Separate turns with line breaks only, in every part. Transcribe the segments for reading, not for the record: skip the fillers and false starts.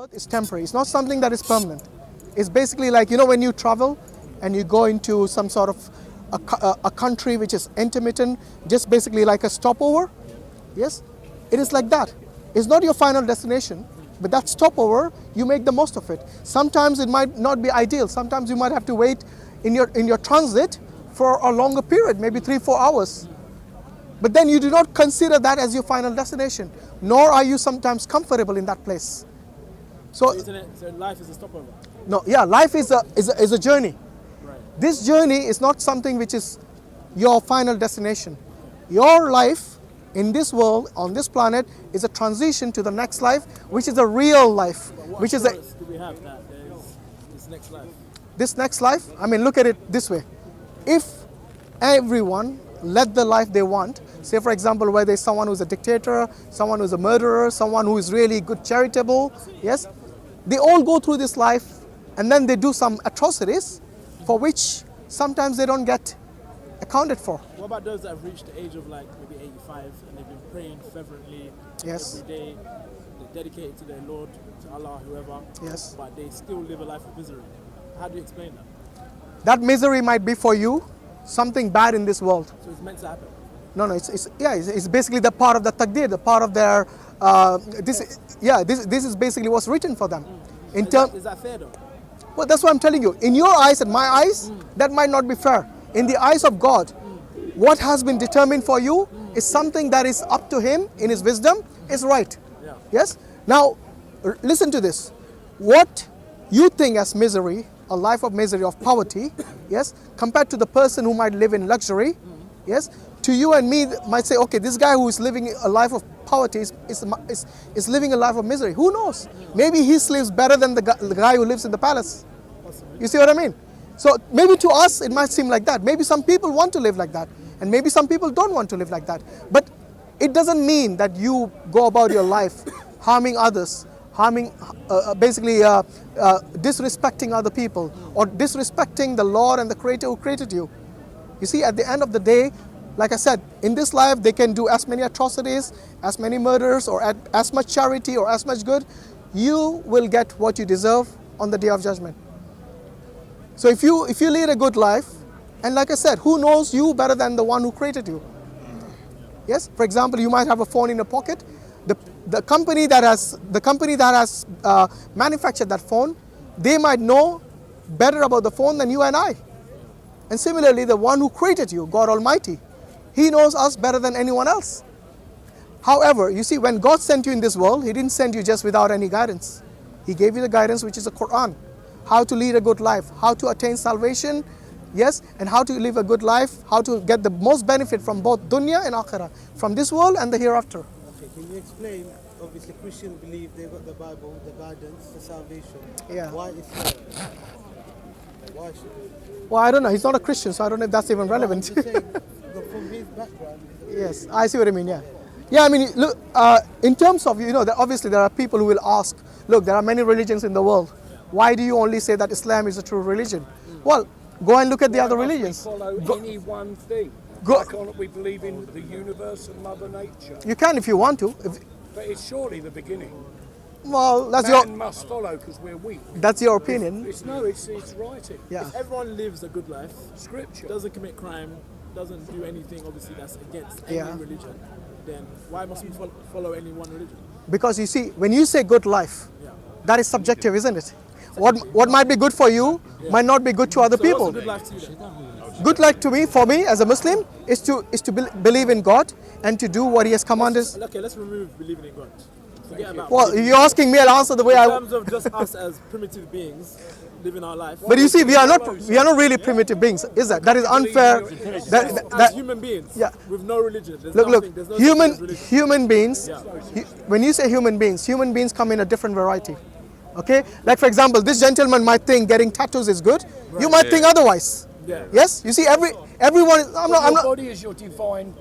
Earth is temporary. It's not something that is permanent. It's basically like, when you travel and you go into some sort of a country which is intermittent, just basically like a stopover. Yes, it is like that. It's not your final destination, but that stopover, you make the most of it. Sometimes it might not be ideal. Sometimes you might have to wait in your transit for a longer period, maybe 3-4 hours. But then you do not consider that as your final destination, nor are you sometimes comfortable in that place.
So life is a stopover?
No, yeah, life is a journey.
Right.
This journey is not something which is your final destination. Your life in this world, on this planet, is a transition to the next life, which is a real life.
What assurance do we have that there is this next life?
This next life, look at it this way. If everyone led the life they want, say for example, where there's someone who's a dictator, someone who's a murderer, someone who is really good charitable, yes, they all go through this life and then they do some atrocities for which sometimes they don't get accounted for.
What about those that have reached the age of like maybe 85 and they've been praying fervently
Yes.
every day, they're dedicated to their Lord, to Allah, whoever,
Yes.
but they still live a life of misery? How do you explain that?
That misery might be for you something bad in this world.
So it's meant to happen?
No, it's basically the part of the taqdeer, the part of their, this is basically what's written for them.
Is that fair though?
Well, that's what I'm telling you. In your eyes and my eyes, that might not be fair. In the eyes of God, what has been determined for you is something that is up to Him in His wisdom, is right.
Yeah.
Yes? Now, listen to this. What you think as misery, a life of misery, of poverty, yes, compared to the person who might live in luxury, yes, to you and me might say, okay, this guy who is living a life of poverty is living a life of misery. Who knows? Maybe he sleeps better than the guy who lives in the palace. You see what I mean? So maybe to us it might seem like that. Maybe some people want to live like that, and maybe some people don't want to live like that. But it doesn't mean that you go about your life harming others, disrespecting other people, or disrespecting the Lord and the Creator who created you. You see, at the end of the day, like I said, in this life they can do as many atrocities, as many murders, or as much charity or as much good. You will get what you deserve on the Day of Judgment. So if you lead a good life, and like I said, who knows you better than the one who created you? Yes. For example, you might have a phone in your pocket. The company that has manufactured that phone, they might know better about the phone than you and I. And similarly, the one who created you, God Almighty, He knows us better than anyone else. However, you see, when God sent you in this world, He didn't send you just without any guidance. He gave you the guidance, which is the Quran. How to lead a good life, how to attain salvation, yes, and how to live a good life, how to get the most benefit from both dunya and akhirah, from this world and the hereafter.
Okay, can you explain? Obviously, Christians believe they've got the Bible, the guidance, the salvation.
Yeah.
Why Islam? Why should it?
Well, I don't know. He's not a Christian, so I don't know if that's even relevant.
I'm just saying, from his background.
Yes, I see what I mean, yeah. Yeah, look, in terms of, obviously there are people who will ask, look, there are many religions in the world. Why do you only say that Islam is a true religion? Well, go and look at the other religions.
Follow any one thing. Why can't we believe in the universe and Mother Nature?
You can if you want to.
But it's surely the beginning.
Well,
Man must follow because we're weak.
That's your opinion.
It's writing.
Yeah.
If everyone lives a good life,
Scripture.
doesn't commit crime, doesn't do anything obviously that's against any
Yeah.
religion, then why must we follow any one religion?
Because you see, when you say good life,
Yeah.
that is subjective, isn't it? What might be good for you might not be good to other
So
people.
what's a good life to you then?
Good life to me, for me as a Muslim, is to believe in God and to do what He has commanded.
Okay, let's remove believing in God. Forget about
Well, you're asking me, I'll answer the way
in
I.
terms of just us as primitive beings living our life.
But you see, we are not really primitive beings, is that? That is unfair.
As human beings,
Yeah.
with no religion, there's
Look,
nothing, there's no such thing as religion.
human beings.
Yeah.
When you say human beings come in a different variety. Okay, like for example, this gentleman might think getting tattoos is good. You might think otherwise.
Yeah.
Yes, you see, everyone. I'm
Your
not.
body is your divine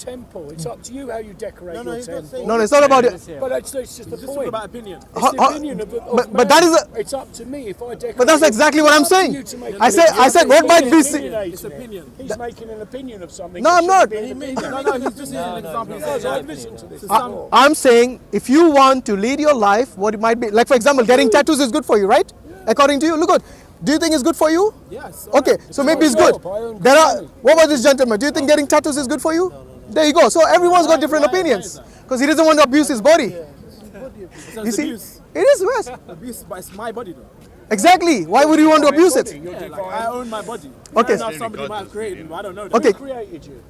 temple. It's up to you how you decorate
No,
your
he's not
temple.
saying-
No, it's not about it.
But it's just the
It's just
point.
about opinion.
It's the opinion of
but
man.
that is a-
It's up to me if I decorate.
But that's exactly what I'm saying.
You to make
I said what might be
It's opinion.
He's making an opinion of something.
No,
that
I'm not.
shouldn't be an opinion.
No, he's just using an example.
Guys, I've listened to this.
I'm saying if you want to lead your life, what it might be, like for example, getting tattoos is good for you, right? According to you, look good. Do you think it's good for you?
Yes.
Okay, so maybe it's good. There are. What about this gentleman? Do you think getting tattoos is good for you? There you go. So everyone's got different opinions because he doesn't want to abuse his body. You see,
Abuse.
it is yes.
Abuse, but it's my body though.
Exactly. Why would you want to abuse it?
Yeah, like I own my body.
Okay.
Now somebody might have created me, I don't know.
Okay.
Who created you?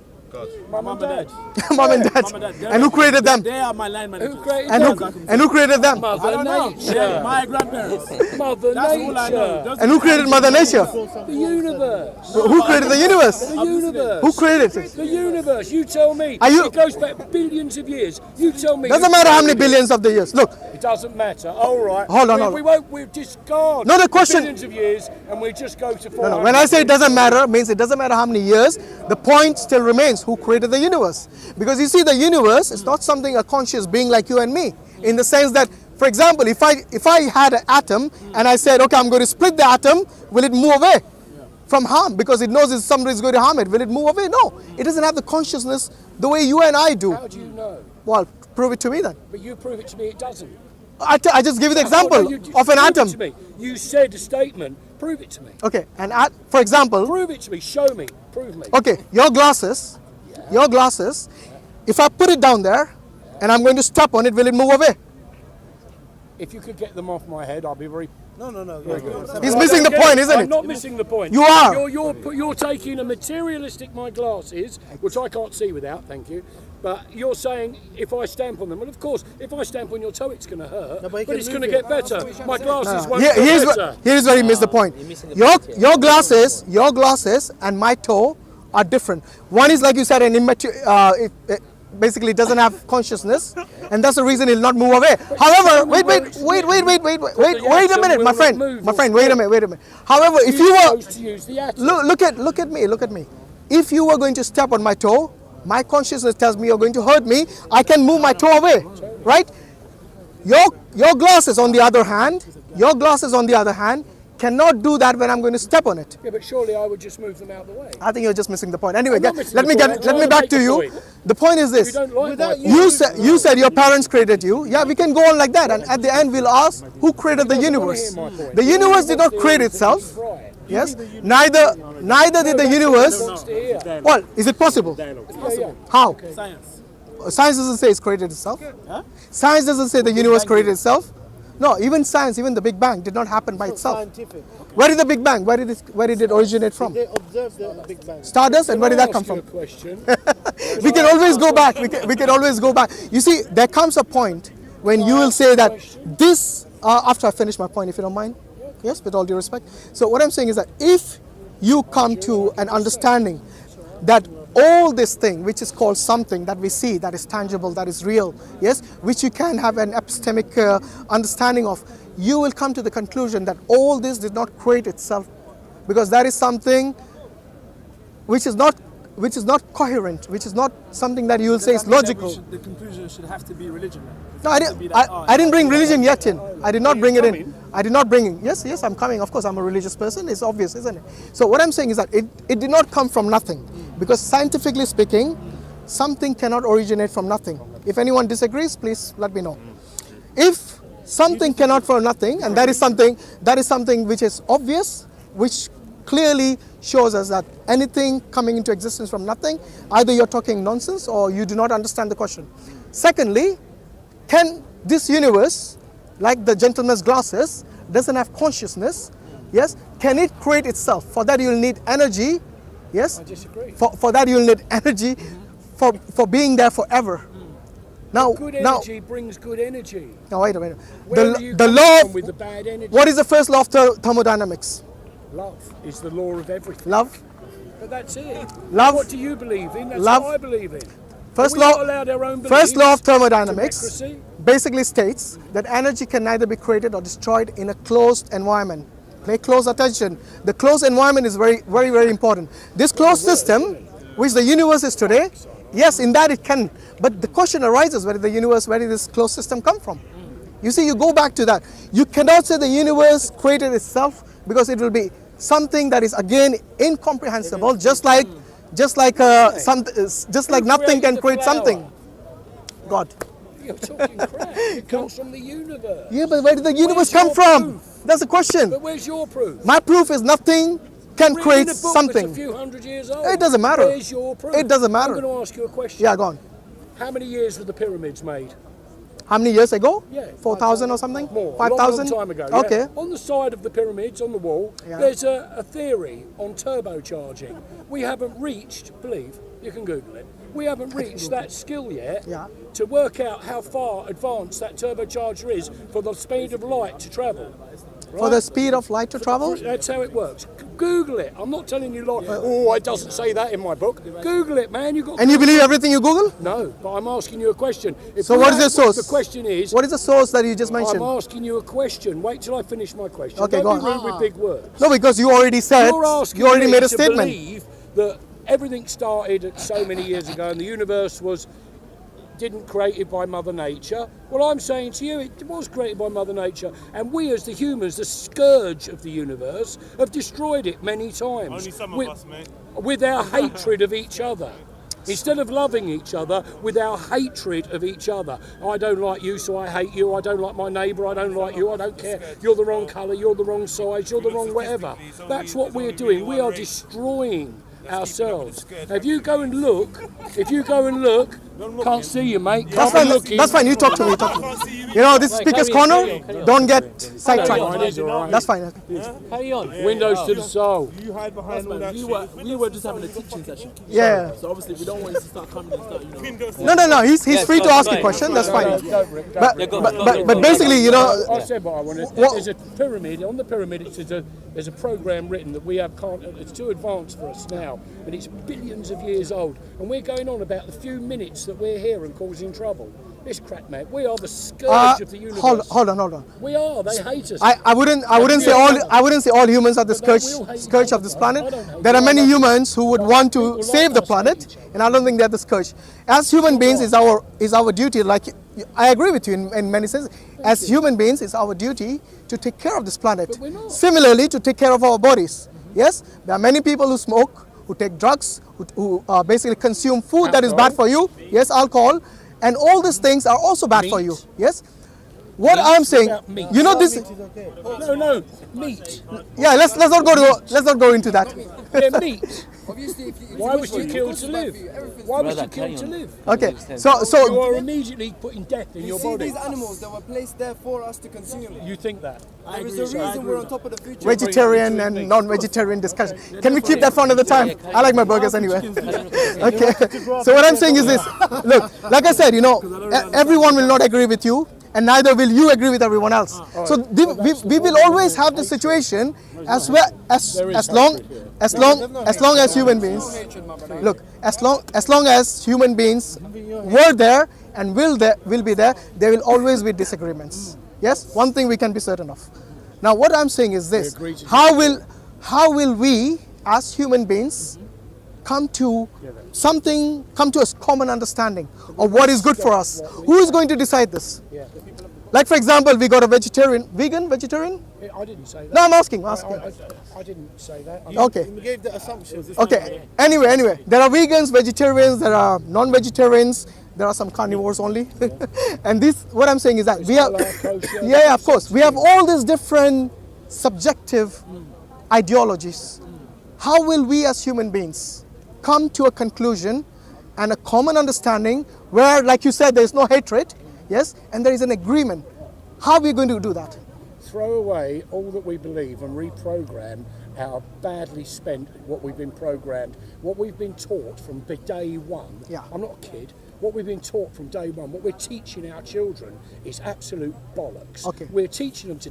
Mum and dad.
Mom and dad.
Mum and dad.
And who created them?
They are my line managers.
Who created
And
them?
who created them?
I
Mother
don't know.
Nature.
Yeah, my grandparents.
Mother
That's all I know.
Nature.
Doesn't
And who created Mother Nature?
The universe.
Who created the universe?
The universe.
Who created it?
The universe. You tell me.
Are you-
It goes back billions of years. You tell me.
Doesn't matter how many billions of the years. Look,
It doesn't matter. All right.
Hold on,
We won't. We'll discard.
No, the question-
Billions of years, and we just go to.
no, when I say it doesn't matter, means it doesn't matter how many years. The point still remains: who created the universe? Because you see, the universe is not something a conscious being like you and me. In the sense that, for example, if I had an atom and I said, okay, I'm going to split the atom, will it move away from harm? Because it knows if somebody is going to harm it, will it move away? No, it doesn't have the consciousness the way you and I do.
How do you know?
Well, prove it to me then.
But you prove it to me. It doesn't.
I just give you the
Oh,
example
no, you just
of an
prove
atom.
It to me. You said a statement. Prove it to me.
Okay, for example,
Prove it to me. Show me. Prove me.
okay, your glasses, if I put it down there and I'm going to step on it, will it move away?
If you could get them off my head, I'll be very.
No.
He's missing the point, isn't
I'm
it?
not missing the point.
You are.
You're taking a materialistic my glasses, which I can't see without, thank you. But you're saying if I stamp on them, well, of course, if I stamp on your toe, it's going to hurt.
No, but you
but
can
it's
move
going to
it.
get better. My glasses won't
Here-
get
here's,
better.
here's where he missed the point. Your glasses and my toe are different. One is, like you said, an immature, it basically doesn't have consciousness, and that's the reason it'll not move away. However, wait a minute, my friend, wait a minute. However, if you were,
Chose to use the atom.
look at me. If you were going to step on my toe, my consciousness tells me you're going to hurt me. I can move my toe away, right? Your glasses, on the other hand, cannot do that when I'm going to step on it.
Yeah, but surely I would just move them out of the way.
I think you're just missing the point. Anyway,
I'm not missing
let
the
me
point.
get
I'm
let me
trying to
back
make
to
the
you.
point.
The point is
You
this.
don't like my point.
You said your parents created you. Yeah, we can go on like that, and at the end we'll ask who created the universe. The universe did not create itself.
Right.
Yes, neither did the universe.
Wants to hear.
Well, is it possible?
Yeah.
How?
Science.
Science doesn't say it's created itself.
Huh?
Science doesn't say the universe created itself. No, even science, even the Big Bang did not happen by itself.
Scientific.
Where did the Big Bang? Where did it originate from?
They observe the Big Bang.
Stardust, and where did that come
Ask you
from?
a question.
We can always go back. We can always go back. You see, there comes a point when you will say that this, after I finish my point, if you don't mind. Yes, with all due respect. So what I'm saying is that if you come to an understanding that all this thing, which is called something that we see, that is tangible, that is real, yes, which you can have an epistemic understanding of, you will come to the conclusion that all this did not create itself, because that is something which is not coherent, which is not something that you will say is logical.
The conclusion should have to be religion.
No, I didn't bring religion yet in. I did not bring it in. I did not bring it. Yes, I'm coming. Of course, I'm a religious person. It's obvious, isn't it? So what I'm saying is that it did not come from nothing. Because scientifically speaking, something cannot originate from nothing. If anyone disagrees, please let me know. If something cannot from nothing, and that is something which is obvious, which clearly shows us that anything coming into existence from nothing, either you're talking nonsense or you do not understand the question. Secondly, can this universe, like the gentleman's glasses, doesn't have consciousness, yes, can it create itself? For that you'll need energy, yes?
I disagree.
For that you'll need energy for being there forever. Now,
Good energy brings good energy.
now wait a minute.
Where are you
The
coming
law
from with the
of,
bad energy?
what is the first law of thermodynamics?
Love is the law of everything.
Love.
But that's it.
Love.
What do you believe in? That's
Love.
what I believe in.
First
Are we not
law,
allowed our own
first law of
beliefs?
thermodynamics
Democracy?
basically states that energy can neither be created or destroyed in a closed environment. Pay close attention. The closed environment is very, very, very important. This closed system, which the universe is today, Yes, in that it can. But the question arises, where did the universe, where did this closed system come from? You see, you go back to that. You cannot say the universe created itself, because it will be something that is again incomprehensible, just like nothing can create something. God.
You're talking crap. It comes from the universe.
Yeah, but where did the universe
Where's
come
your
from?
proof?
That's the question.
But where's your proof?
My proof is nothing can
Reading
create
a book
something.
That's a few hundred years old.
It doesn't matter.
Where's your proof?
It doesn't matter.
I'm going to ask you a question.
Yeah, go on.
How many years were the pyramids made?
How many years ago?
Yeah.
4,000 or something?
More.
5,000?
A long time ago. Yeah.
Okay.
On the side of the pyramids, on the wall,
Yeah.
there's a theory on turbocharging. We haven't reached, believe, you can Google it, we haven't reached that skill yet
Yeah.
to work out how far advanced that turbocharger is for the speed of light to travel.
For the speed of light to travel?
That's how it works. Google it. I'm not telling you like, oh, it doesn't say that in my book. Google it, man. You got.
And you believe everything you Google?
No, but I'm asking you a question.
So what is the source?
The question is.
What is the source that you just mentioned?
I'm asking you a question. Wait till I finish my question.
Okay,
Don't
go
be
on.
rude with big words.
No, because you already said,
You're asking
you already
me
made a
to
statement.
believe that everything started so many years ago and the universe didn't created by Mother Nature. Well, I'm saying to you, it was created by Mother Nature, and we as the humans, the scourge of the universe, have destroyed it many times.
Only some of us, mate.
With our hatred of each other. Instead of loving each other, with our hatred of each other. I don't like you, so I hate you. I don't like my neighbour, I don't like you. I don't care. You're the wrong colour, you're the wrong size, you're the wrong whatever. That's what we're doing. We are destroying ourselves. Now, if you go and look, can't see you, mate.
That's
Can't be
fine,
looking.
that's fine, you talk to me. Talk to me. You know, this speaker's corner, don't get sidetracked. That's fine.
Carry on.
Windows to the soul.
You hide behind all that
We were just having a teaching session.
Yeah.
So obviously we don't want you to start coming and start, you know.
No, he's free to
go,
ask
go,
a question, that's fine.
go,
But basically, you know,
I said what I wanted.
What-
There's a pyramid. On the pyramid, there's a program written that we can't. It's too advanced for us now, but it's billions of years old, and we're going on about the few minutes that we're here and causing trouble. This crap, mate. We are the scourge of the universe.
hold on.
We are. They hate us.
I wouldn't say all humans are the scourge of this planet. There are many humans who would want to save the planet, and I don't think they're the scourge. As human beings, is our duty. Like I agree with you in many senses. As human beings, it's our duty to take care of this planet.
But we're not.
Similarly, to take care of our bodies. Yes, there are many people who smoke, who take drugs, who basically consume food that is bad for you. Yes, alcohol. And all these things are also bad for you. Yes. What I'm saying,
Meat.
you know this.
No, meat.
Yeah, let's not go into that.
Yeah, meat.
Obviously, if
Why would you kill to live? Why would you kill to live?
Okay,
You
so
are immediately putting death in
you
your
see
body.
these animals that were placed there for us to consume.
You think that?
There is a reason we're on top of the food chain.
vegetarian and non-vegetarian discussion. Can we keep that for another time? I like my burgers anyway. Okay. So what I'm saying is this. Look, like I said, you know, everyone will not agree with you, and neither will you agree with everyone else. So we will always have the situation as long as human beings. Look, as long as human beings were there and will be there, there will always be disagreements. Yes, one thing we can be certain of. Now, what I'm saying is this: how will we, as human beings, come to a common understanding of what is good for us? Who is going to decide this? Like, for example, we got a vegetarian.
I didn't say that.
No, I'm asking.
I didn't say that.
Okay.
We gave the assumptions.
Okay. Anyway, there are vegans, vegetarians, there are non-vegetarians, there are some carnivores only. And what I'm saying is that we have, yeah, of course, we have all these different subjective ideologies. How will we as human beings come to a conclusion and a common understanding where, like you said, there is no hatred, yes, and there is an agreement? How are we going to do that?
Throw away all that we believe and reprogram our badly spent, what we've been programmed, what we've been taught from day one.
Yeah.
I'm not a kid. What we've been taught from day one, what we're teaching our children is absolute bollocks.
Okay.
We're teaching them to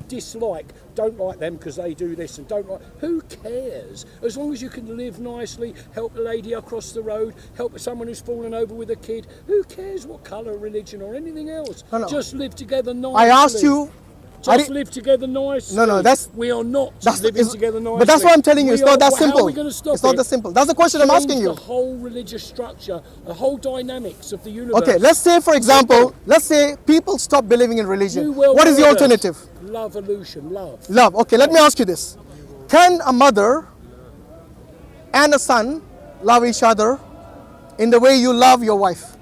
don't like them because they do this and don't like. Who cares? As long as you can live nicely, help a lady across the road, help someone who's fallen over with a kid. Who cares what colour, religion or anything else?
No.
Just live together nicely.
I asked you
Just live together nicely.
No,
we are not
that's
living
it's-
together nicely.
But that's what I'm telling you. It's not that
How
simple.
are we going to stop
It's not
it?
that simple. That's the question I'm asking
Change
you.
The whole religious structure, the whole dynamics of the universe.
Okay, let's say, for example, let's say people stop believing in religion.
New world
What is the
orders.
alternative?
Love, illusion, love.
Love. Okay, let me ask you this. Can a mother and a son love each other in the way you love your wife?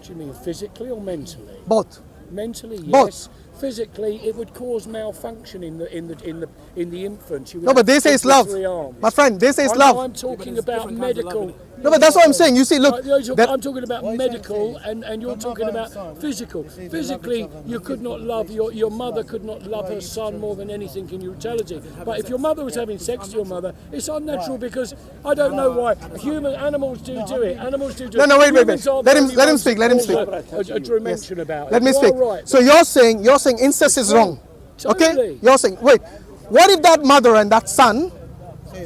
Do you mean physically or mentally?
Both.
Mentally, yes.
Both.
Physically, it would cause malfunction in the infant. You would
No, but
have
they say it's love.
53 arms.
My friend, they say it's
I'm
love.
talking about medical.
No, but that's what I'm saying. You see, look, that-
I'm talking about medical, and you're talking about physical. Physically, you could not love your mother could not love her son more than anything in utility. But if your mother was having sex to your mother, it's unnatural because I don't know why animals do it. Animals do.
No, wait.
Humans are
Let
the
him
only ones
speak.
that
Let him
cause
speak.
A dimension about it.
Let me
You
speak.
are right.
So you're saying incest is wrong. Okay?
Totally.
You're saying, wait, what if that mother and that son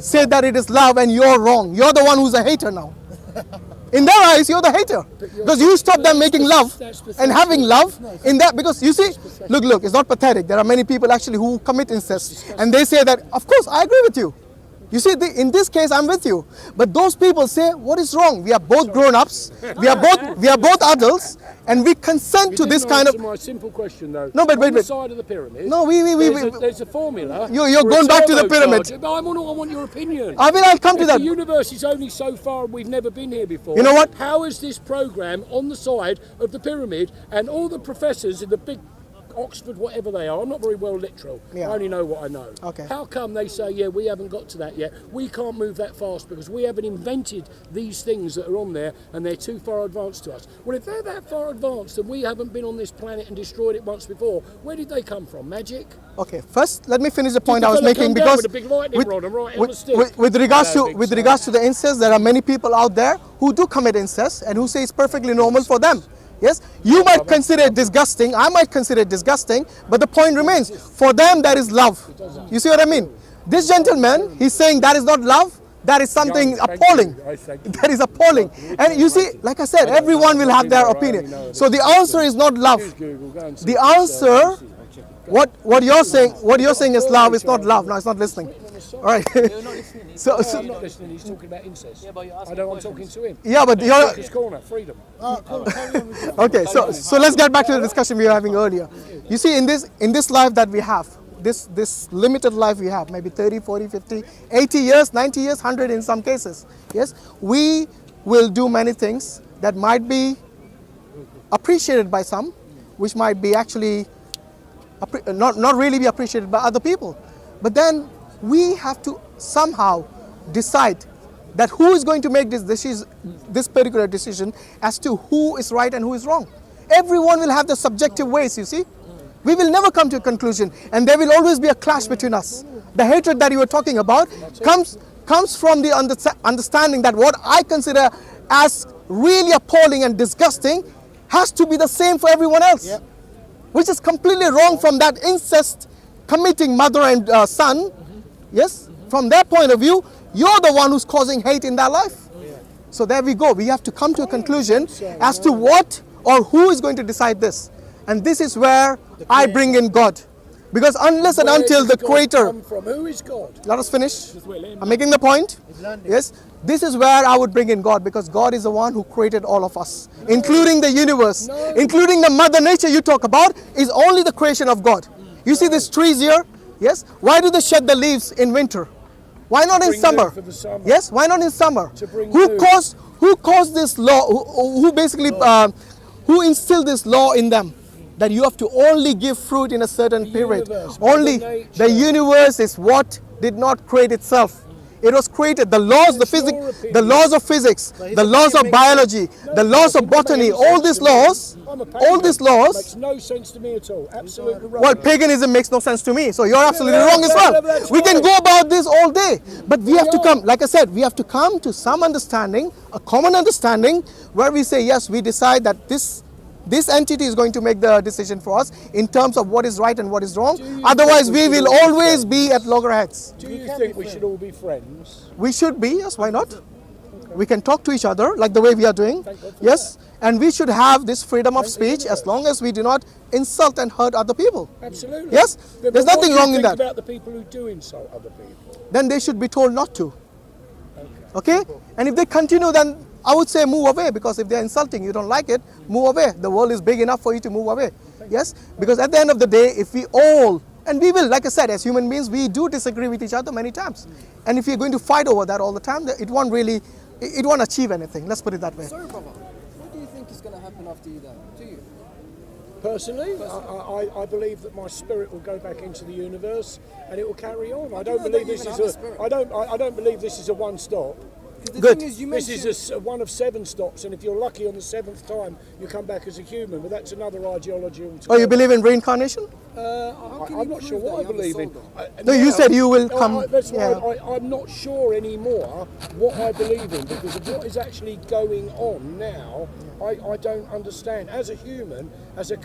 say that it is love and you're wrong? You're the one who's a hater now. In their eyes, you're the hater. Because you stop them making love and having love in that. Because you see, look, it's not pathetic. There are many people actually who commit incest. And they say that, of course, I agree with you. You see, in this case, I'm with you. But those people say, what is wrong? We are both grown-ups. We are both adults. And we consent to this kind of...
Answer my simple question, though.
No, but
On
wait.
the side of the pyramid,
No,
there's a formula.
You're
for a
going back to the
turbocharger.
pyramid.
But I want your opinion.
I'll come to
If
that.
the universe is only so far and we've never been here before.
You know what?
How is this program on the side of the pyramid and all the professors in the big Oxford, whatever they are, I'm not very well literal.
Yeah.
I only know what I know.
Okay.
How come they say, yeah, we haven't got to that yet? We can't move that fast because we haven't invented these things that are on there and they're too far advanced to us. Well, if they're that far advanced and we haven't been on this planet and destroyed it once before, where did they come from? Magic?
Okay, first let me finish the point
Did
I was
the fella
making,
come down
because
with a big lightning rod and right on the stick?
with regards to
Big
regards to the incest, there are many people out there who do commit incest and who say it's perfectly normal for them. Yes, you might consider it disgusting, I might consider it disgusting, but the point remains, for them that is love. You see what I mean? This gentleman, he's saying that is not love, that is something appalling. That is appalling. And you see, like I said, everyone will have their opinion. So the answer is not love. The answer, what you're saying is love, it's not love. No, it's not listening. All right. so
I'm not listening, he's talking about incest. I'm talking to him.
yeah, but you're
His corner, freedom.
okay. So let's get back to the discussion we were having earlier. You see, in this life that we have, this limited life we have, maybe 30, 40, 50, 80 years, 90 years, 100 in some cases. Yes, we will do many things that might be appreciated by some, which might be actually not really be appreciated by other people. But then we have to somehow decide that who is going to make this particular decision as to who is right and who is wrong. Everyone will have the subjective ways, you see. We will never come to a conclusion, and there will always be a clash between us. The hatred that you were talking about comes from the understanding that what I consider as really appalling and disgusting has to be the same for everyone else, which is completely wrong from that incest committing mother and son. Yes, from their point of view, you're the one who's causing hate in their life. So there we go. We have to come to a conclusion as to what or who is going to decide this. And this is where I bring in God. Because unless and until the Creator...
Come from? Who is God?
Let us finish. I'm making the point. Yes, this is where I would bring in God, because God is the one who created all of us, including the universe, including the Mother Nature you talk about, is only the creation of God. You see these trees here? Yes. Why do they shed the leaves in winter? Why not in summer? Yes. Why not in summer? Who caused this law? Who basically who instilled this law in them? That you have to only give fruit in a certain period. Only the universe is what did not create itself. It was created. The laws, the laws of physics, the laws of biology, the laws of botany, all these laws.
Makes no sense to me at all. Absolutely wrong.
Well, paganism makes no sense to me, so you're absolutely wrong as well. We can go about this all day, but we have to come, like I said, we have to come to some understanding, a common understanding, where we say, yes, we decide that this entity is going to make the decision for us in terms of what is right and what is wrong. Otherwise, we will always be at loggerheads.
Do you think we should all be friends?
We should be, yes, why not? We can talk to each other like the way we are doing. Yes, and we should have this freedom of speech as long as we do not insult and hurt other people.
Absolutely.
Yes,
But
there's
what
nothing
do you
wrong in
think
that.
about the people who do insult other people?
Then they should be told not to. Okay? And if they continue, then I would say move away, because if they're insulting, you don't like it, move away. The world is big enough for you to move away. Yes? Because at the end of the day, if we all, and we will, like I said, as human beings, we do disagree with each other many times. And if you're going to fight over that all the time, it won't really, it won't achieve anything. Let's put it that way.
Sorry, Baba. What do you think is going to happen after you die? To you?
Personally, I believe that my spirit will go back into the universe and it will carry on. I don't believe this is a. I don't believe this is a one stop.
The
Good.
thing is, you
This
mentioned,
is a one of 7 stops, and if you're lucky on the 7th time, you come back as a human. But that's another ideology altogether.
Oh, you believe in reincarnation?
can you
I'm not sure
prove
what I
that you have a
believe in.
soul,
No, you said you will come.
That's why
Yeah.
I'm not sure anymore what I believe in, because of what is actually going on now. I don't understand. As a human, as a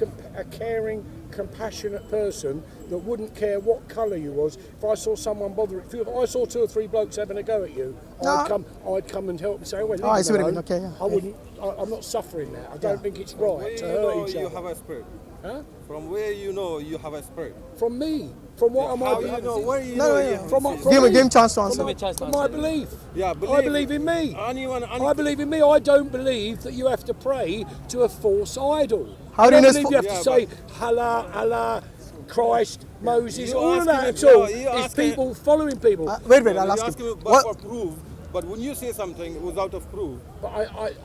caring, compassionate person that wouldn't care what colour you was, if I saw someone bothering, if I saw 2 or 3 blokes having a go at you, I'd come and help and say, "Oh,
I see what you mean. Okay, yeah.
I wouldn't. I'm not suffering that. I don't think it's right to
you
hurt
know
each
you
other.
have a spirit?
Huh?
From where you know you have a spirit?
From me, from what am
How
I?
you know? Where you
No,
know
no,
you
no.
have
From,
a
my-
spirit?
from
Give
me.
him a chance to
From
answer.
my, from my belief.
Yeah,
I believe in me.
Anyone,
I believe in me. I don't believe that you have to pray to a false idol.
How do
I
you
don't
know
believe
it's
you have to say Allah, Allah, Christ, Moses,
You
all of
asking
that
me-
at all.
no, you
It's
asking-
people following people.
Wait, I'll
You're
ask
asking
you.
me
What?
for proof, but when you say something without a proof,
But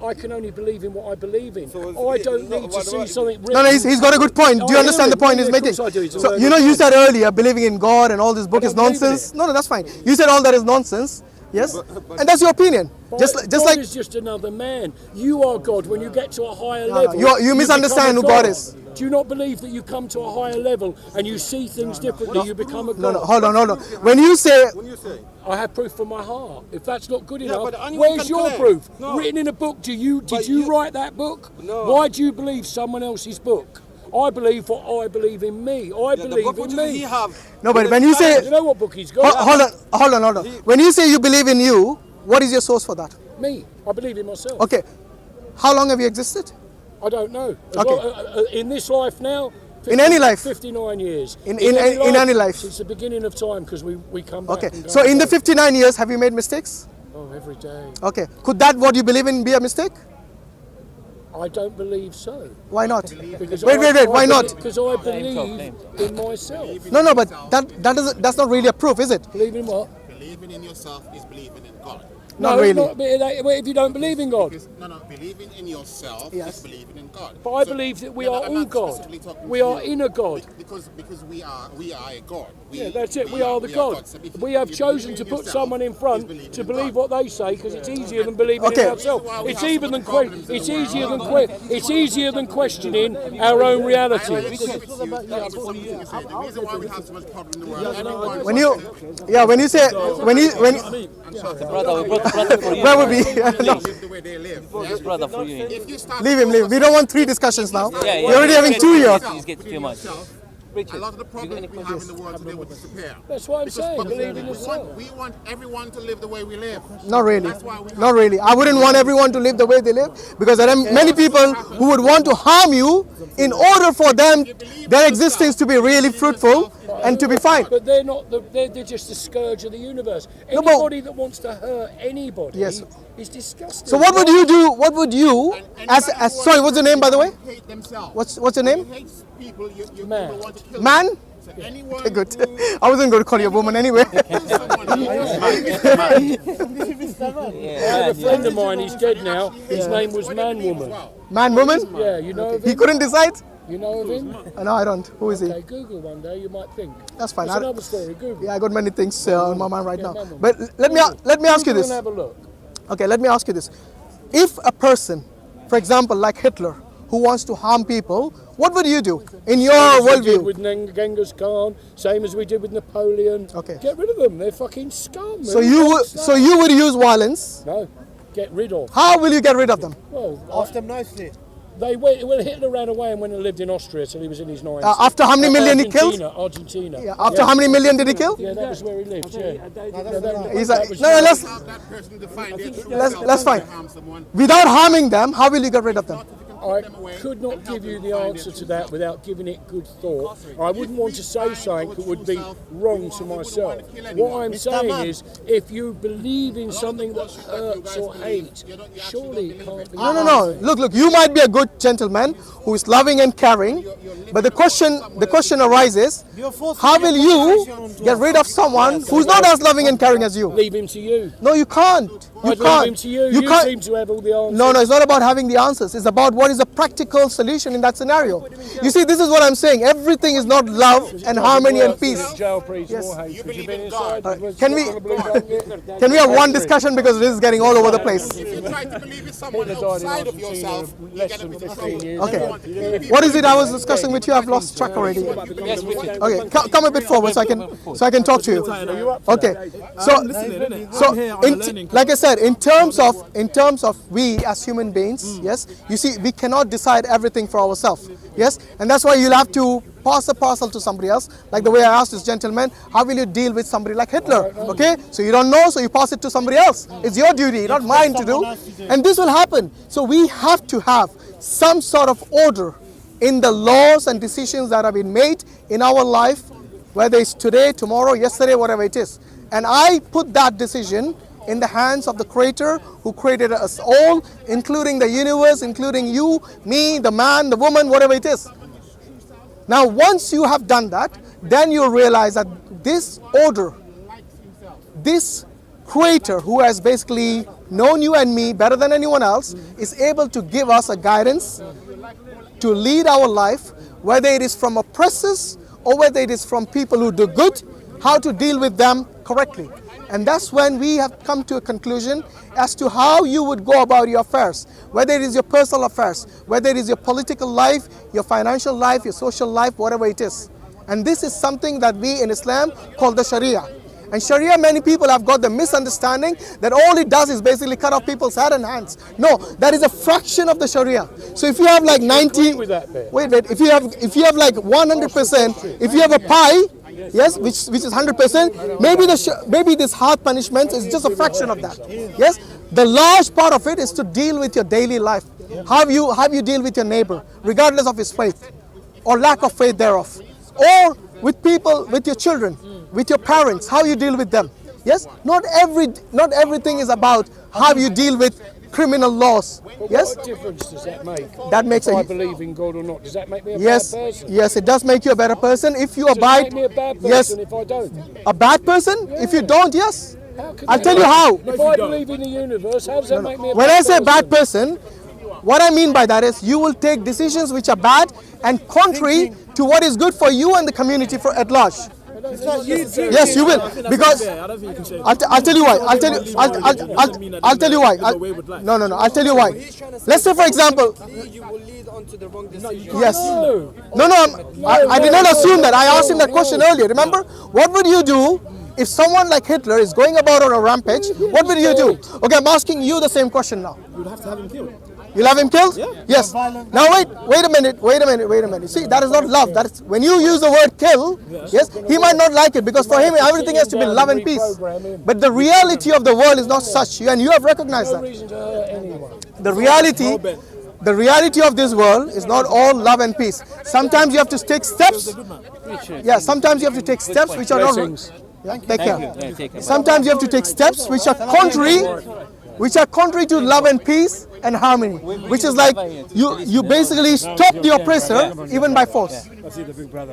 I can only believe in what I believe in.
So it's-
I don't
no,
need to
what-
see
what-
something written.
No, no, he's got a good point. Do you
I
understand
hear
the point
him.
he's
Yeah,
making?
of course I do. It's a
So,
very
you know,
good
you
point.
said earlier believing in God and all this book
I
is
don't believe in
nonsense.
it.
No, that's fine. You said all that is nonsense. Yes? And that's your opinion. Just
God
like
is just another man. You are God. When you get to a higher
no,
level,
you misunderstand
become a
who God is.
Do you not believe that you come to a higher level and you see things differently? You become a God.
No, hold on. When you say,
when you say,
I have proof from my heart. If that's not good
Yeah,
enough,
but anyone
where's
can
your
claim.
proof?
No.
Written in a book. Did you
you-
write that book?
No.
Why do you believe someone else's book? I believe what I believe in me. I
yeah, the
believe
book which
in
he
me.
have.
no, but when you
You
say,
know what book he's got?
hold on. When you say you believe in you, what is your source for that?
Me. I believe in myself.
Okay. How long have you existed?
I don't know.
Okay.
In this life now.
In any life?
59 years.
In any life?
Since the beginning of time, because we come back.
Okay.
and go
So in the
back.
59 years, have you made mistakes?
Oh, every day.
Okay. Could that what you believe in be a mistake?
I don't believe so.
Why not?
Because
Wait, why not?
Because I believe in myself.
No, but that's not really a proof, is it?
Believe in what?
Believing in yourself is believing in God.
Not really.
If you don't believe in God.
No, believing in yourself
Yes.
is believing in God.
But I believe that we
No,
are
I'm
all
not
God.
specifically talking
We
to
are
you.
in a God.
Because we are a God.
Yeah, that's it. We are the God.
So if
We have
you
chosen
believe
to
in
put
yourself,
someone in front
is believing
to
in
believe
God.
what they say, because it's easier than believing
Okay.
in ourselves. It's easier than questioning our own reality.
The reason why we have so much problem in the world, everyone
When you say
Brother, we brought brother for you.
where would be? No,
live the way they live.
This brother for you.
If you start
leave him. We don't want 3 discussions now.
Yeah,
We're already having 2 here.
He's getting too much.
a lot of the problems we have in the world today will disappear.
That's what I'm saying.
Because
Believe in yourself.
we want everyone to live the way we live.
Not really.
That's why we have
Not really. I wouldn't want everyone to live the way they live, because there are many people who would want to harm you in order for them, their existence to be really fruitful and to be fine.
But they're not. They're just the scourge of the universe.
No, but-
Anybody that wants to hurt anybody
Yes.
is disgusting.
So what would you do? What would you, as sorry, what's your name, by the way?
hate themselves.
What's your name?
You hate people, you
Man.
people want to kill
Man?
them. So anyone
Okay, good.
who
I wasn't going to call you a woman anyway.
I have a friend of mine. He's dead now. His name was Man Woman.
Man, woman?
Yeah, you know of
He
him.
couldn't decide?
You know of him?
No, I don't. Who is he?
Okay, Google one day. You might think.
That's fine.
That's
I-
another story. Google.
Yeah, I got many things on my mind right now.
man,
But let me ask you
Google
this.
and have a look.
Okay, let me ask you this. If a person, for example, like Hitler, who wants to harm people, what would you do in your
As we did
worldview?
with Genghis Khan, same as we did with Napoleon.
Okay.
Get rid of them. They're fucking scum.
So you would use violence.
No. Get rid of.
How will you get rid of them?
Well,
Ask them nicely.
Hitler ran away and went and lived in Austria till he was in his 90s.
After how many million he killed?
Argentina.
Yeah, after how many million did he kill?
Yeah, that was where he lived, yeah.
He's like, no, let's fine. Without harming them, how will you get rid of them?
I could not give you the answer to that without giving it good thought. I wouldn't want to say something that would be wrong to myself. What I'm saying is, if you believe in something that hurts or hates, surely it can't be.
No. Look. You might be a good gentleman who is loving and caring, but the question arises: how will you get rid of someone who's not as loving and caring as you?
Leave him to you.
No, you can't. You
I'd
can't.
leave him to you. You
can't.
seem to have all the answers.
No, it's not about having the answers. It's about what is a practical solution in that scenario. You see, this is what I'm saying. Everything is not love and harmony and peace.
Jail, please,
Yes.
more hatred. You've been inside.
Can we have one discussion, because this is getting all over the place?
If you try to believe in someone
Hitler died in
outside of
Argentina
yourself, you
less
get
than
a
15 years
Okay.
ago.
What is it I was discussing with you? I've lost track already.
Yes, we can.
Okay, come a bit forward so I can talk to you. Okay, so like I said, in terms of we as human beings, yes, you see, we cannot decide everything for ourselves, yes, and that's why you'll have to pass a parcel to somebody else, like the way I asked this gentleman, how will you deal with somebody like Hitler? Okay, so you don't know, so you pass it to somebody else. It's your duty, not mine to do, and this will happen. So we have to have some sort of order in the laws and decisions that have been made in our life, whether it's today, tomorrow, yesterday, whatever it is. And I put that decision in the hands of the Creator who created us all, including the universe, including you, me, the man, the woman, whatever it is. Now, once you have done that, then you realize that this order, this Creator who has basically known you and me better than anyone else, is able to give us a guidance to lead our life, whether it is from oppressors or whether it is from people who do good, how to deal with them correctly. And that's when we have come to a conclusion as to how you would go about your affairs, whether it is your personal affairs, whether it is your political life, your financial life, your social life, whatever it is. And this is something that we in Islam call the Sharia. And Sharia, many people have got the misunderstanding that all it does is basically cut off people's head and hands. No, that is a fraction of the Sharia. So if you have like 90, wait, if you have like 100%, if you have a pie, yes, which is 100%, maybe this hard punishment is just a fraction of that. Yes, the large part of it is to deal with your daily life. How you deal with your neighbor, regardless of his faith or lack of faith thereof, or with people, with your children, with your parents, how you deal with them. Yes, not everything is about how you deal with criminal laws. Yes,
what difference does that make?
That makes
if I believe in God or not. Does that make me a bad person?
Yes, it does make you a better person if you abide.
Does it make me a bad person if I don't?
A bad person? If you don't, yes. I'll
that
tell you how.
If I believe in the universe, how does that make me a
When
bad
I say
person?
bad person, what I mean by that is you will take decisions which are bad and contrary to what is good for you and the community at large. Yes, you will, because I'll tell you why. I'll tell you why. No. I'll tell you why. Let's say, for example,
You will lead on to the wrong decision.
yes. I did not assume that. I asked him that question earlier. Remember, what would you do if someone like Hitler is going about on a rampage? What would you do? Okay, I'm asking you the same question now.
You would have to have him killed.
You'll have him killed? Yes. Now wait a minute. See, that is not love. That is when you use the word kill, yes, he might not like it because for him everything has to be love and peace. But the reality of the world is not such, and you have recognized
No
that.
reason to hurt anyone.
The reality of this world is not all love and peace. Sometimes you have to take steps. Yeah, sometimes you have to take steps which are not.
Blessings.
Yeah, take care.
Yeah, take care.
Sometimes you have to take steps which are contrary to love and peace and harmony, which is like you basically stop the oppressor even by force.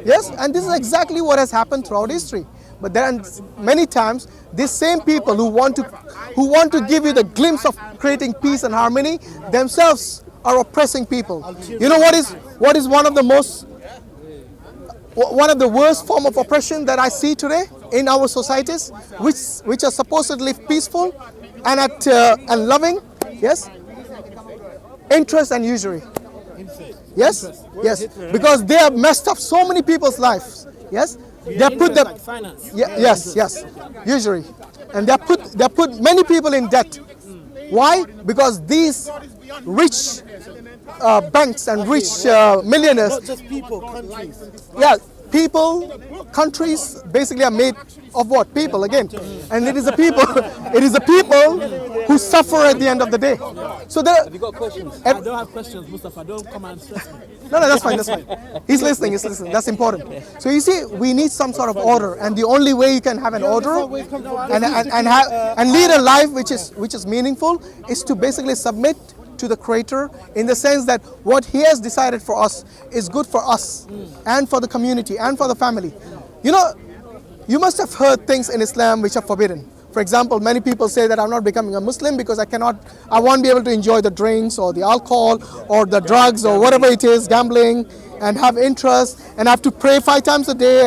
Yes, and this is exactly what has happened throughout history. But there are many times these same people who want to give you the glimpse of creating peace and harmony themselves are oppressing people. You know what is one of the worst form of oppression that I see today in our societies, which are supposedly peaceful and loving? Yes, interest and usury. Yes, because they have messed up so many people's lives. Yes, they put them.
Finance.
Yes, usury, and they put many people in debt. Why? Because these rich banks and rich millionaires.
Not just people, countries.
Yeah, people, countries basically are made of what? People again. And it is the people, it is the people who suffer at the end of the day. So there,
Have you got questions?
I don't have questions, Mustafa. Don't come and stress me.
no, that's fine, that's fine. He's listening, that's important. So you see, we need some sort of order, and the only way you can have an order and lead a life which is meaningful is to basically submit to the Creator, in the sense that what He has decided for us is good for us and for the community and for the family. You know, you must have heard things in Islam which are forbidden. For example, many people say that I'm not becoming a Muslim because I won't be able to enjoy the drinks or the alcohol or the drugs or whatever it is, gambling, and have interest, and have to pray 5 times a day